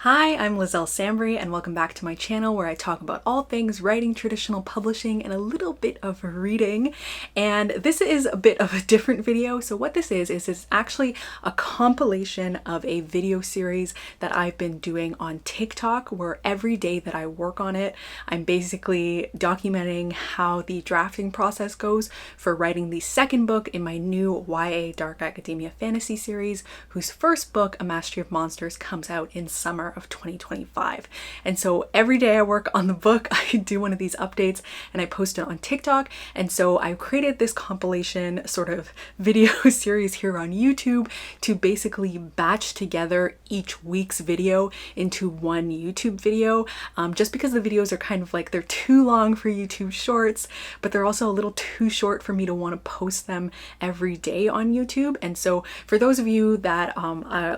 Hi, I'm Liselle Sambury and welcome back to my channel where I talk about all things writing, traditional publishing, and a little bit of reading. And this is a bit of a different video. So what this is it's actually a compilation of a video series that I've been doing on TikTok, where every day that I work on it, I'm basically documenting how the drafting process goes for writing the second book in my new YA Dark Academia fantasy series, whose first book, A Mastery of Monsters, comes out in summer of 2025. And so every day I work on the book, I do one of these updates and I post it on TikTok. And so I created this compilation sort of video series here on YouTube to basically batch together each week's video into one YouTube video, just because the videos are kind of like, they're too long for YouTube Shorts, but they're also a little too short for me to want to post them every day on YouTube. And so for those of you that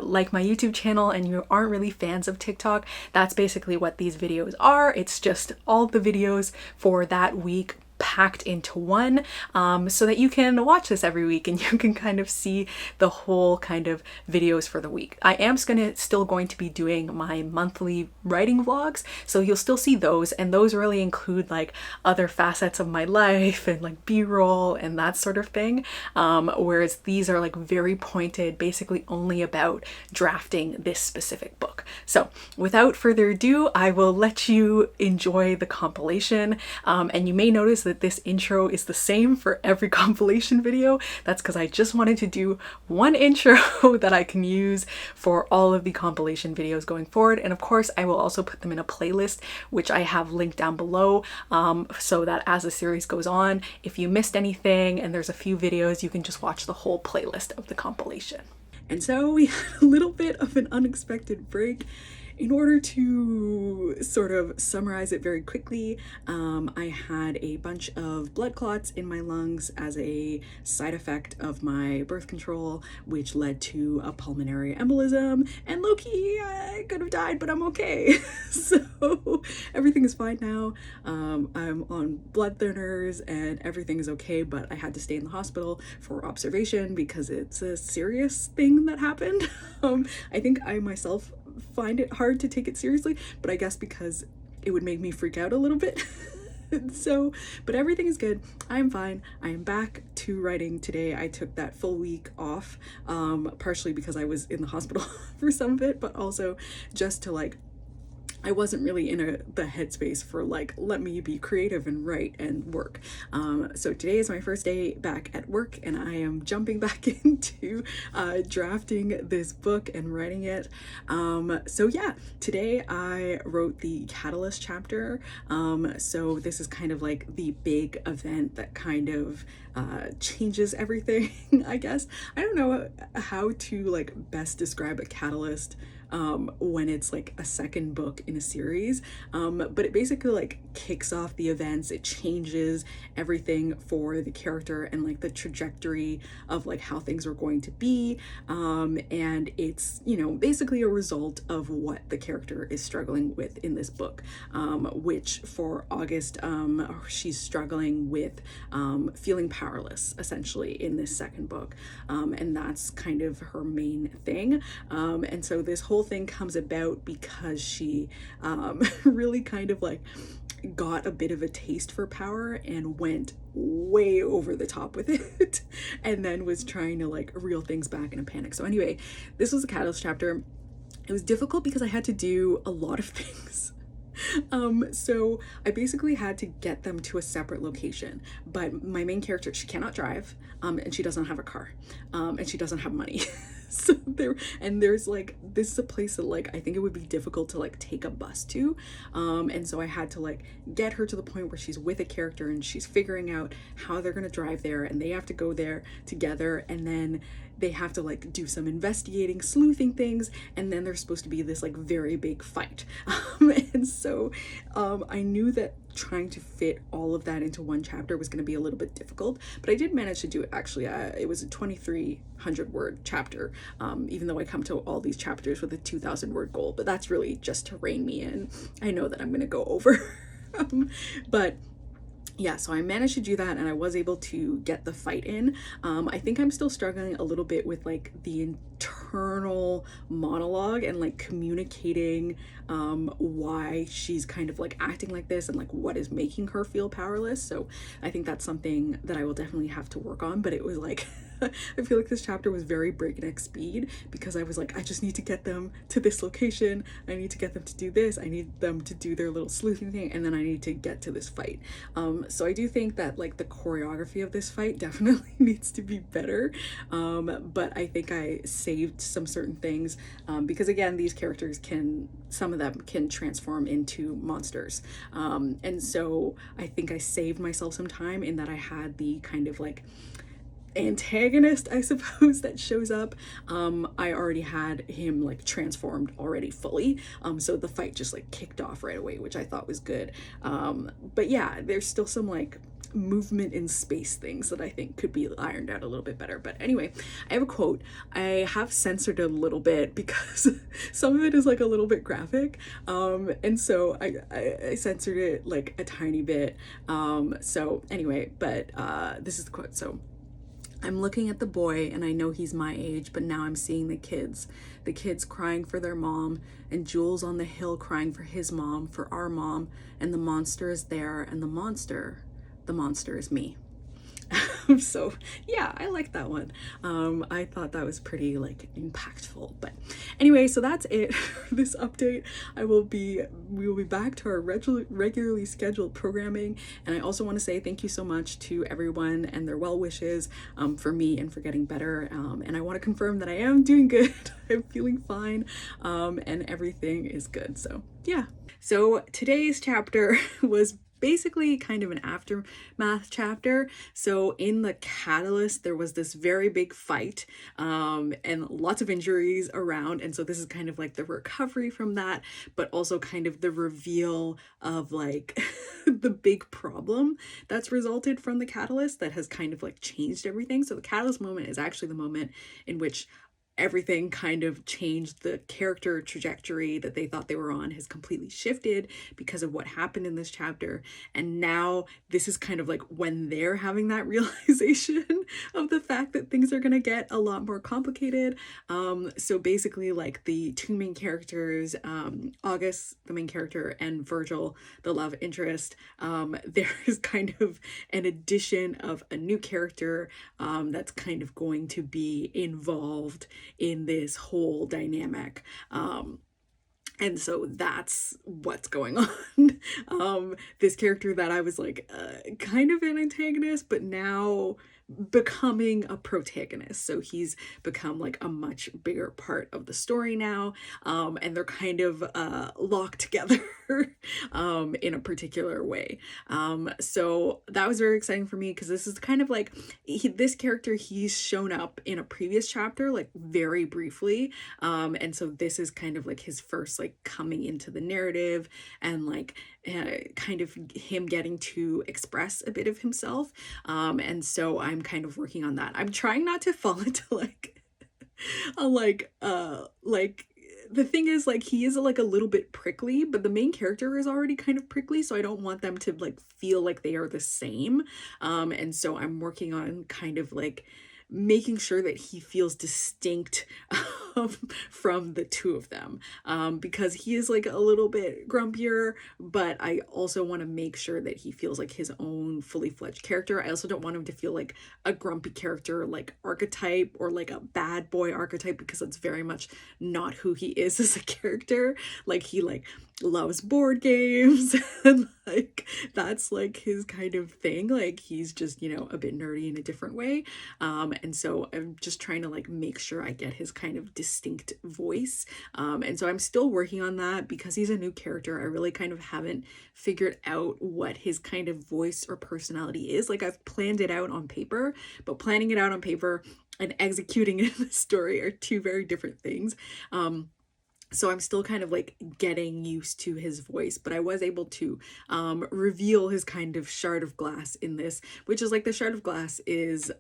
like my YouTube channel and you aren't really fans of TikTok, that's basically what these videos are. It's just all the videos for that week packed into one, so that you can watch this every week and you can kind of see the whole kind of videos for the week. I am still going to be doing my monthly writing vlogs, so you'll still see those, and those really include like other facets of my life and like b-roll and that sort of thing, whereas these are like very pointed, basically only about drafting this specific book. So without further ado, I will let you enjoy the compilation, and you may notice that this intro is the same for every compilation video. That's because I just wanted to do one intro that I can use for all of the compilation videos going forward. And of course, I will also put them in a playlist, which I have linked down below, so that as the series goes on, if you missed anything and there's a few videos, you can just watch the whole playlist of the compilation. And so we had a little bit of an unexpected break. In order to sort of summarize it very quickly, I had a bunch of blood clots in my lungs as a side effect of my birth control, which led to a pulmonary embolism, and low-key, I could have died, but I'm okay. So everything is fine now. I'm on blood thinners and everything is okay, but I had to stay in the hospital for observation because it's a serious thing that happened. I think I myself find it hard to take it seriously, but I guess because it would make me freak out a little bit. So, but everything is good. I'm fine. I am back to writing today. I took that full week off, partially because I was in the hospital for some of it, but also just to like, I wasn't really in the headspace for like, let me be creative and write and work. So today is my first day back at work and I am jumping back into drafting this book and writing it. So yeah, today I wrote the Catalyst chapter. So this is kind of like the big event that kind of changes everything, I guess. I don't know how to like best describe a catalyst when it's like a second book in a series, but it basically like kicks off the events. It changes everything for the character and like the trajectory of like how things are going to be, and it's, you know, basically a result of what the character is struggling with in this book, which for August, she's struggling with feeling powerless essentially in this second book, and that's kind of her main thing, and so this whole thing comes about because she really kind of like got a bit of a taste for power and went way over the top with it and then was trying to like reel things back in a panic. So anyway, this was a Catalyst chapter. It was difficult because I had to do a lot of things. So I basically had to get them to a separate location, but my main character, she cannot drive, and she doesn't have a car, and she doesn't have money. So there's like, this is a place that like I think it would be difficult to like take a bus to, and so I had to like get her to the point where she's with a character and she's figuring out how they're gonna drive there, and they have to go there together, and then they have to like do some investigating, sleuthing things, and then there's supposed to be this like very big fight. And so I knew that trying to fit all of that into one chapter was going to be a little bit difficult, but I did manage to do it. Actually, it was a 2,300 word chapter, even though I come to all these chapters with a 2,000 word goal, but that's really just to rein me in. I know that I'm going to go over. But yeah, so I managed to do that and I was able to get the fight in. I think I'm still struggling a little bit with like the internal monologue and like communicating why she's kind of like acting like this and like what is making her feel powerless. So I think that's something that I will definitely have to work on, but it was like I feel like this chapter was very breakneck speed because I was like, I just need to get them to this location. I need to get them to do this. I need them to do their little sleuthing thing. And then I need to get to this fight. So I do think that like the choreography of this fight definitely needs to be better. But I think I saved some certain things because again, these characters some of them can transform into monsters. And so I think I saved myself some time in that I had the kind of like antagonist, I suppose, that shows up. I already had him like transformed already fully, so the fight just like kicked off right away, which I thought was good. But yeah, there's still some like movement in space things that I think could be ironed out a little bit better. But anyway, I have a quote. I have censored it a little bit because some of it is like a little bit graphic, and so I censored it like a tiny bit. So anyway, but this is the quote. So, I'm looking at the boy and I know he's my age, but now I'm seeing the kids crying for their mom, and Jules on the hill crying for his mom, for our mom, and the monster is there, and the monster is me. So yeah, I like that one. I thought that was pretty like impactful. But anyway, so that's it for this update. We will be back to our regularly scheduled programming, and I also want to say thank you so much to everyone and their well wishes for me and for getting better. And I want to confirm that I am doing good. I'm feeling fine, and everything is good. So yeah. So today's chapter was basically kind of an aftermath chapter. So in the catalyst, there was this very big fight and lots of injuries around. And so this is kind of like the recovery from that, but also kind of the reveal of like the big problem that's resulted from the catalyst that has kind of like changed everything. So the catalyst moment is actually the moment in which everything kind of changed. The character trajectory that they thought they were on has completely shifted because of what happened in this chapter. And now this is kind of like when they're having that realization of the fact that things are going to get a lot more complicated. So basically like the two main characters, August, the main character, and Virgil, the love interest, there is kind of an addition of a new character that's kind of going to be involved in this whole dynamic. And so that's what's going on. This character that I was like kind of an antagonist, but now becoming a protagonist. So he's become like a much bigger part of the story now. And they're kind of locked together in a particular way. So that was very exciting for me because this is kind of like this character, he's shown up in a previous chapter, like very briefly. And so this is kind of like his first like coming into the narrative and like kind of him getting to express a bit of himself. And so I'm kind of working on that. I'm trying not to fall into like the thing is like he is like a little bit prickly, but the main character is already kind of prickly, so I don't want them to like feel like they are the same. And so I'm working on kind of like making sure that he feels distinct from the two of them, because he is like a little bit grumpier, but I also want to make sure that he feels like his own fully fledged character. I also don't want him to feel like a grumpy character like archetype or like a bad boy archetype, because that's very much not who he is as a character. Like he like loves board games and like that's like his kind of thing. Like he's just, you know, a bit nerdy in a different way. And so I'm just trying to like make sure I get his kind of distinct voice. And so I'm still working on that because he's a new character. I really kind of haven't figured out what his kind of voice or personality is. Like I've planned it out on paper, but planning it out on paper and executing it in the story are two very different things. So I'm still kind of like getting used to his voice, but I was able to reveal his kind of shard of glass in this, which is like the shard of glass is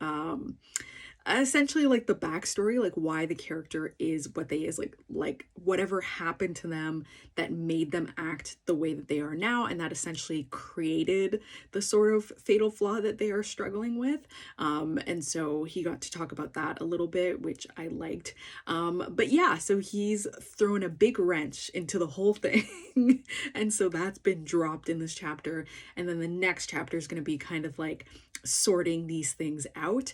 essentially like the backstory, like why the character is what they is, like whatever happened to them that made them act the way that they are now, and that essentially created the sort of fatal flaw that they are struggling with. And so he got to talk about that a little bit, which I liked. But yeah, so he's thrown a big wrench into the whole thing. And so that's been dropped in this chapter, and then the next chapter is going to be kind of like sorting these things out.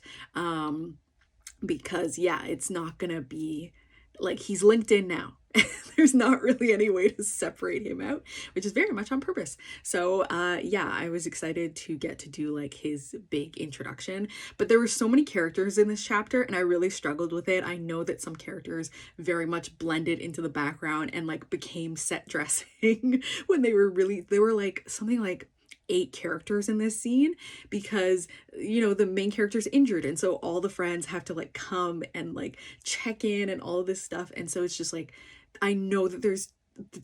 Because yeah, it's not gonna be like he's linked in now. There's not really any way to separate him out, which is very much on purpose. So yeah, I was excited to get to do like his big introduction, but there were so many characters in this chapter and I really struggled with it. I know that some characters very much blended into the background and like became set dressing when they were like something like 8 characters in this scene, because you know the main character's injured, and so all the friends have to like come and like check in and all of this stuff. And so it's just like, I know that there's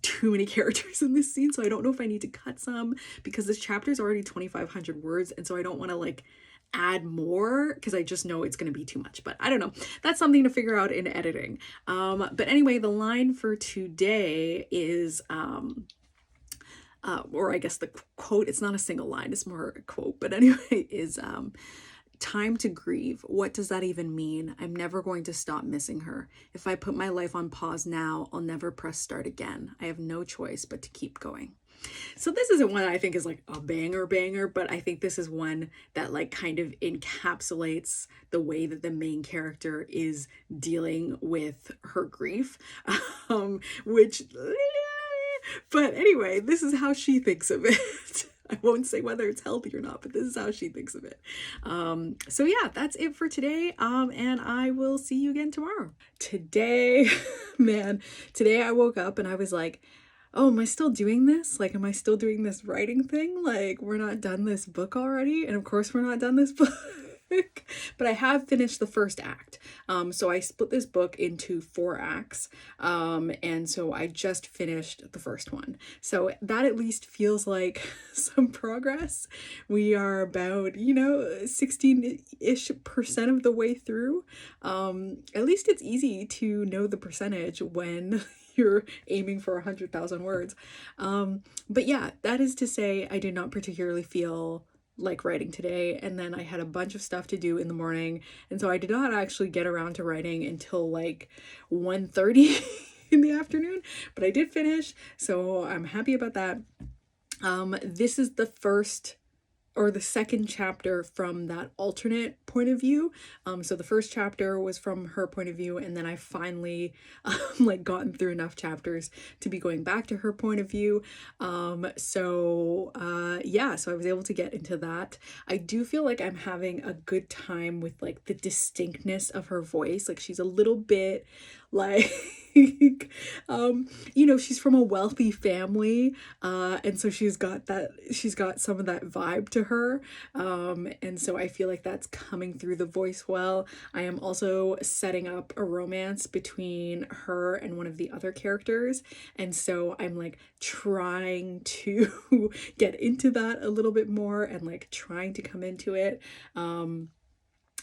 too many characters in this scene, so I don't know if I need to cut some, because this chapter is already 2,500 words, and so I don't want to like add more because I just know it's going to be too much. But I don't know, that's something to figure out in editing. But anyway, the line for today is or I guess the quote, it's not a single line, it's more a quote, but anyway, is time to grieve. What does that even mean? I'm never going to stop missing her. If I put my life on pause now, I'll never press start again. I have no choice but to keep going. So this isn't one I think is like a banger, but I think this is one that like kind of encapsulates the way that the main character is dealing with her grief, which... But anyway, this is how she thinks of it. I won't say whether it's healthy or not, but this is how she thinks of it. So yeah, that's it for today. And I will see you again tomorrow. Today, man, today I woke up and I was like, oh, am I still doing this? Like, am I still doing this writing thing? Like, we're not done this book already? And of course we're not done this book. But I have finished the first act. So I split this book into 4 acts. And so I just finished the first one. So that at least feels like some progress. We are about, 16-ish% of the way through. At least it's easy to know the percentage when you're aiming for 100,000 words. But yeah, that is to say, I did not particularly feel like writing today, and then I had a bunch of stuff to do in the morning, and so I did not actually get around to writing until like 1:30 in the afternoon, but I did finish, so I'm happy about that. This is the first or the second chapter from that alternate point of view. So the first chapter was from her point of view, and then I finally like gotten through enough chapters to be going back to her point of view. Yeah, so I was able to get into that. I do feel like I'm having a good time with like the distinctness of her voice. Like she's a little bit like she's from a wealthy family, and so she's got some of that vibe to her, and so I feel like that's coming through the voice well. I am also setting up a romance between her and one of the other characters, and so I'm like trying to get into that a little bit more and like trying to come into it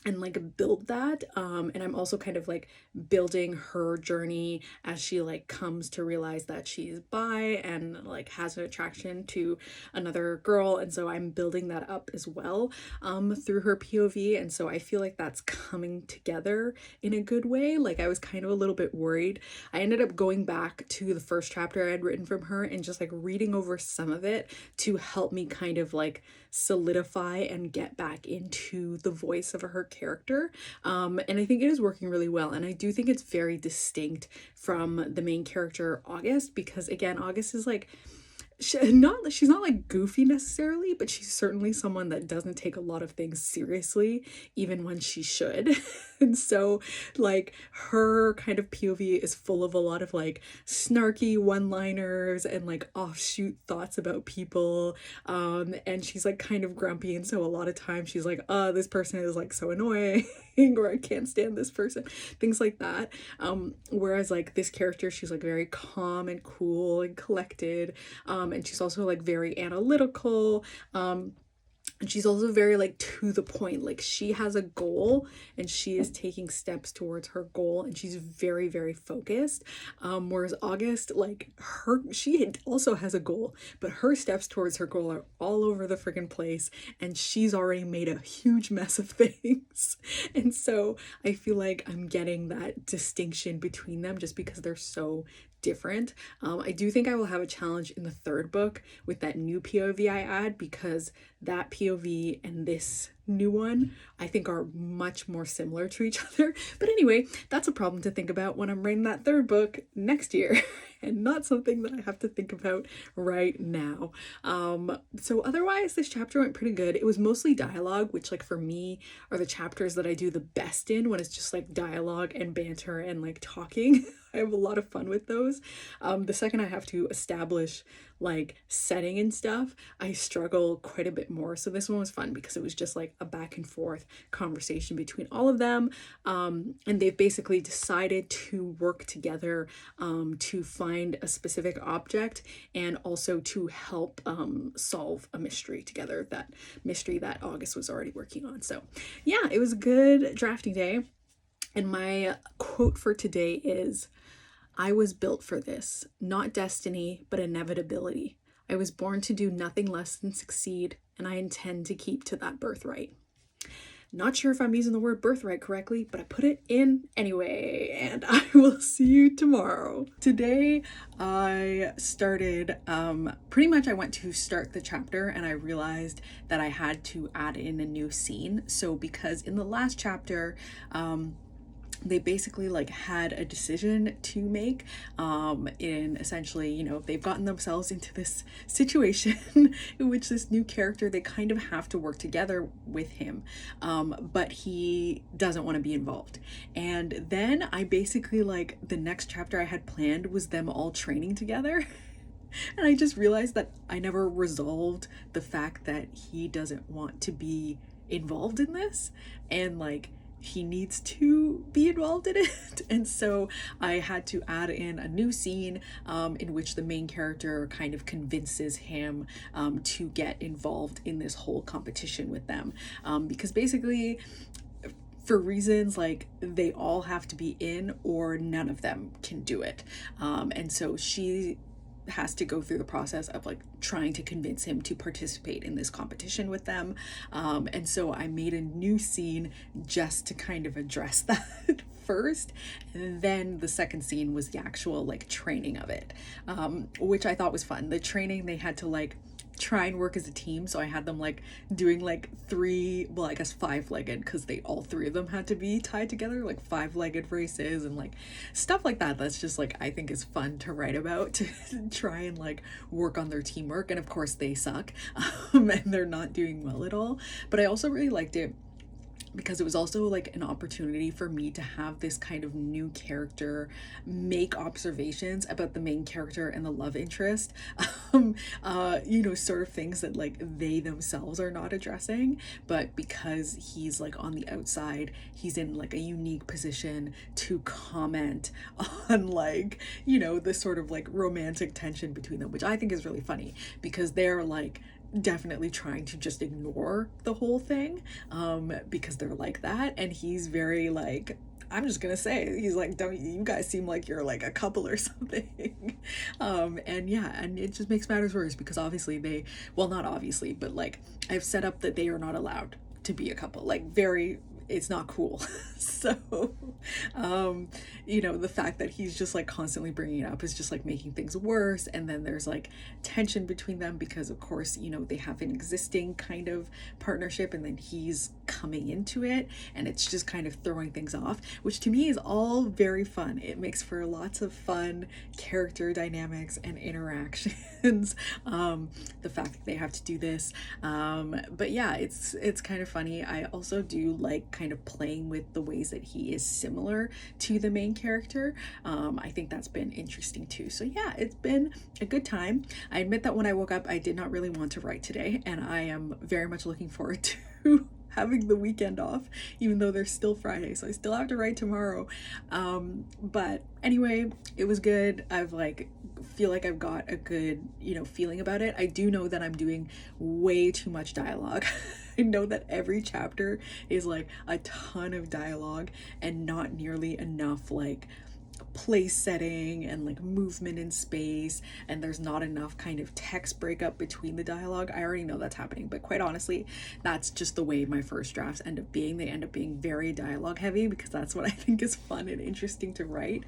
and like build that, and I'm also kind of like building her journey as she like comes to realize that she's bi and like has an attraction to another girl, and so I'm building that up as well through her POV, and so I feel like that's coming together in a good way. Like I was kind of a little bit worried. I ended up going back to the first chapter I had written from her and just like reading over some of it to help me kind of like solidify and get back into the voice of her character, and I think it is working really well, and I do think it's very distinct from the main character August, because again, August is like she's not like goofy necessarily, but she's certainly someone that doesn't take a lot of things seriously even when she should. And so like her kind of POV is full of a lot of like snarky one-liners and like offshoot thoughts about people, and she's like kind of grumpy, and so a lot of times she's like, this person is like so annoying or I can't stand this person, things like that. Whereas like this character, she's like very calm and cool and collected, and she's also like very analytical, And she's also very like to the point. Like she has a goal and she is taking steps towards her goal, and she's very, very focused. Whereas August, like she also has a goal, but her steps towards her goal are all over the freaking place, and she's already made a huge mess of things. And so I feel like I'm getting that distinction between them just because they're so different. I do think I will have a challenge in the third book with that new POV I add, because that POV and this new one I think are much more similar to each other. But anyway, that's a problem to think about when I'm writing that third book next year and not something that I have to think about right now. So otherwise this chapter went pretty good. It was mostly dialogue, which like for me are the chapters that I do the best in, when it's just like dialogue and banter and like talking. I have a lot of fun with those. The second I have to establish like setting and stuff, I struggle quite a bit more. So this one was fun because it was just like a back and forth conversation between all of them. And they've basically decided to work together to find a specific object and also to help solve a mystery together, that mystery that August was already working on. So yeah, it was a good drafting day. And my quote for today is, "I was built for this, not destiny, but inevitability. I was born to do nothing less than succeed, and I intend to keep to that birthright." Not sure if I'm using the word birthright correctly, but I put it in anyway, and I will see you tomorrow. Today I started, pretty much I went to start the chapter and I realized that I had to add in a new scene. So because in the last chapter, they basically like had a decision to make in essentially, you know, they've gotten themselves into this situation in which this new character, they kind of have to work together with him, but he doesn't want to be involved. And then I basically, like, the next chapter I had planned was them all training together. And I just realized that I never resolved the fact that he doesn't want to be involved in this, and like he needs to be involved in it. And so I had to add in a new scene in which the main character kind of convinces him to get involved in this whole competition with them, because basically, for reasons like they all have to be in or none of them can do it. And so she has to go through the process of like trying to convince him to participate in this competition with them. And so I made a new scene just to kind of address that first. And then the second scene was the actual like training of it, which I thought was fun. The training, they had to like try and work as a team, so I had them like doing like five-legged, because they all three of them had to be tied together, like five-legged races and like stuff like that. That's just like, I think is fun to write about, to try and like work on their teamwork. And of course they suck, and they're not doing well at all. But I also really liked it because it was also like an opportunity for me to have this kind of new character make observations about the main character and the love interest, you know, sort of things that like they themselves are not addressing, but because he's like on the outside, he's in like a unique position to comment on like, you know, this sort of like romantic tension between them, which I think is really funny, because they're like definitely trying to just ignore the whole thing because they're like that, and he's very like, I'm just gonna say, he's like, don't you guys seem like you're like a couple or something. And yeah, and it just makes matters worse because obviously they, well, not obviously, but like I've set up that they are not allowed to be a couple, like very, it's not cool. So you know, the fact that he's just like constantly bringing it up is just like making things worse. And then there's like tension between them because of course, you know, they have an existing kind of partnership and then he's coming into it, and it's just kind of throwing things off, which to me is all very fun. It makes for lots of fun character dynamics and interactions. The fact that they have to do this, but yeah, it's kind of funny. I also do like kind of playing with the ways that he is similar to the main character. I think that's been interesting too. So yeah, it's been a good time. I admit that when I woke up, I did not really want to write today, and I am very much looking forward to having the weekend off, even though there's still Friday, so I still have to write tomorrow. But anyway, it was good. I've like feel like I've got a good, feeling about it. I do know that I'm doing way too much dialogue. I know that every chapter is like a ton of dialogue and not nearly enough like place setting and like movement in space, and there's not enough kind of text breakup between the dialogue. I already know that's happening, but quite honestly, that's just the way my first drafts end up being. They end up being very dialogue heavy because that's what I think is fun and interesting to write.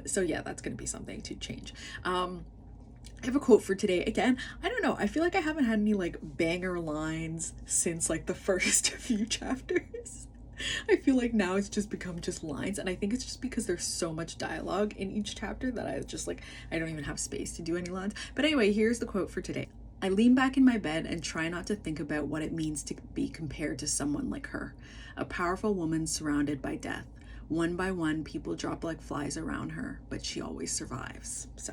So yeah, that's going to be something to change. I have a quote for today. Again, I don't know, I feel like I haven't had any like banger lines since like the first few chapters. I feel like now it's just become just lines, and I think it's just because there's so much dialogue in each chapter that I just like, I don't even have space to do any lines. But anyway, here's the quote for today. I lean back in my bed and try not to think about what it means to be compared to someone like her, a powerful woman surrounded by death. One by one, people drop like flies around her, but she always survives. So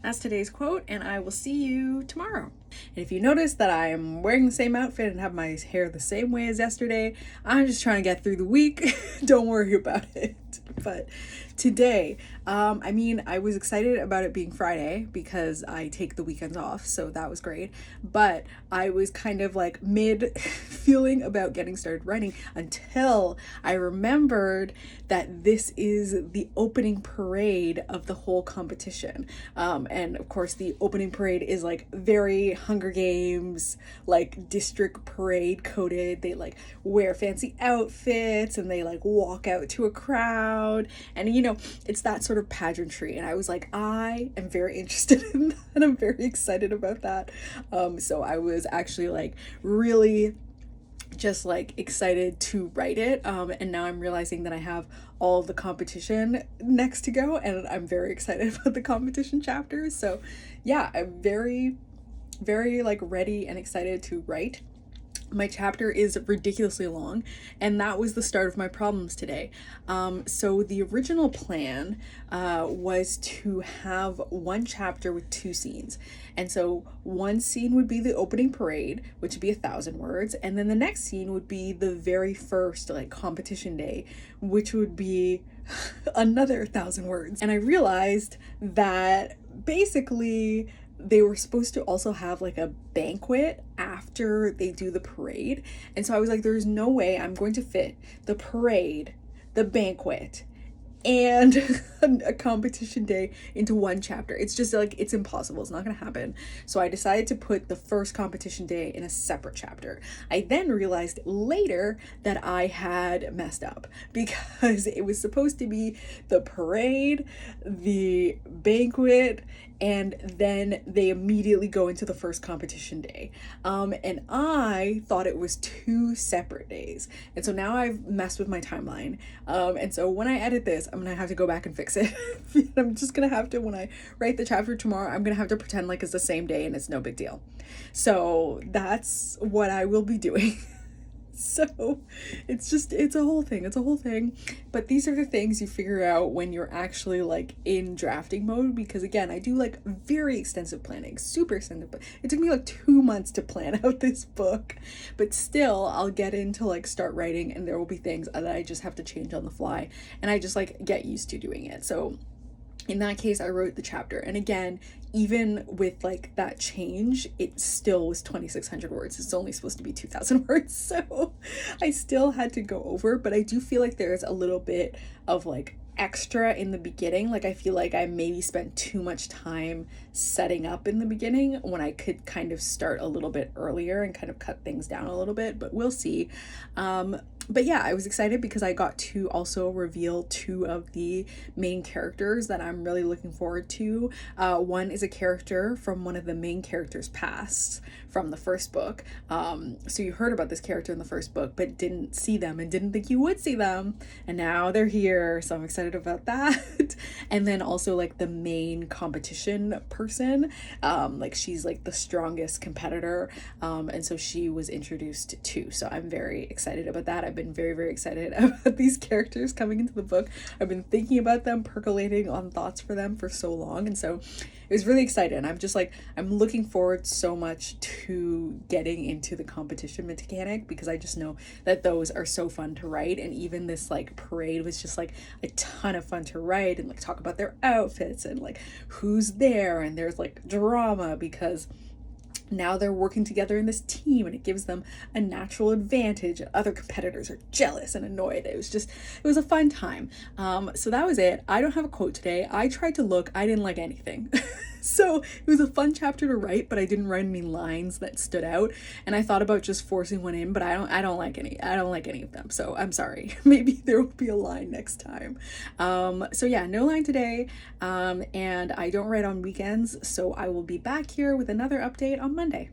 that's today's quote, and I will see you tomorrow. And if you notice that I'm wearing the same outfit and have my hair the same way as yesterday, I'm just trying to get through the week. Don't worry about it. But today, I was excited about it being Friday because I take the weekends off, so that was great. But I was kind of like mid feeling about getting started writing until I remembered that this is the opening parade of the whole competition. And of course, the opening parade is like very Hunger Games, like district parade coded. They like wear fancy outfits and they like walk out to a crowd, and it's that sort of pageantry. And I was like, I am very interested in that, and I'm very excited about that. So I was actually like really just like excited to write it, and now I'm realizing that I have all the competition next to go, and I'm very excited about the competition chapters. So yeah, I'm very like ready and excited to write. My chapter is ridiculously long, and that was the start of my problems today. So the original plan was to have one chapter with 2 scenes. And so one scene would be the opening parade, which would be 1,000 words. And then the next scene would be the very first like competition day, which would be another 1,000 words. And I realized that basically they were supposed to also have like a banquet after they do the parade. And so I was like, there's no way I'm going to fit the parade, the banquet, and a competition day into one chapter. It's just like, it's impossible. It's not gonna happen. So I decided to put the first competition day in a separate chapter. I then realized later that I had messed up because it was supposed to be the parade, the banquet, and then they immediately go into the first competition day. And I thought it was 2 separate days. And so now I've messed with my timeline. And so when I edit this, I'm gonna have to go back and fix it. I'm just gonna have to, when I write the chapter tomorrow, I'm gonna have to pretend like it's the same day and it's no big deal. So that's what I will be doing. So it's a whole thing. But these are the things you figure out when you're actually like in drafting mode, because again, I do like very extensive planning, super extensive. It took me like 2 months to plan out this book, but still I'll get into like start writing, and there will be things that I just have to change on the fly, and I just like get used to doing it. So in that case, I wrote the chapter, and again, even with like that change, it still was 2,600 words. It's only supposed to be 2,000 words, so I still had to go over. But I do feel like there's a little bit of like extra in the beginning. Like I feel like I maybe spent too much time setting up in the beginning when I could kind of start a little bit earlier and kind of cut things down a little bit, but we'll see. But yeah, I was excited because I got to also reveal 2 of the main characters that I'm really looking forward to. One is a character from one of the main characters' past from the first book. So you heard about this character in the first book, but didn't see them and didn't think you would see them. And now they're here, so I'm excited about that. And then also like the main competition person, like she's like the strongest competitor. And so she was introduced too. So I'm very excited about that. I've been very, very excited about these characters coming into the book. I've been thinking about them, percolating on thoughts for them for so long. And so it was really exciting. I'm just like, I'm looking forward so much to getting into the competition mechanic, because I just know that those are so fun to write. And even this like parade was just like a ton of fun to write, and like talk about their outfits and like who's there, and there's like drama because now they're working together in this team and it gives them a natural advantage, and other competitors are jealous and annoyed. It was a fun time. So that was it. I don't have a quote today. I tried to look, I didn't like anything. So it was a fun chapter to write, but I didn't write any lines that stood out, and I thought about just forcing one in, but I don't like any of them, so I'm sorry. Maybe there will be a line next time. So yeah, no line today, and I don't write on weekends, so I will be back here with another update on Monday.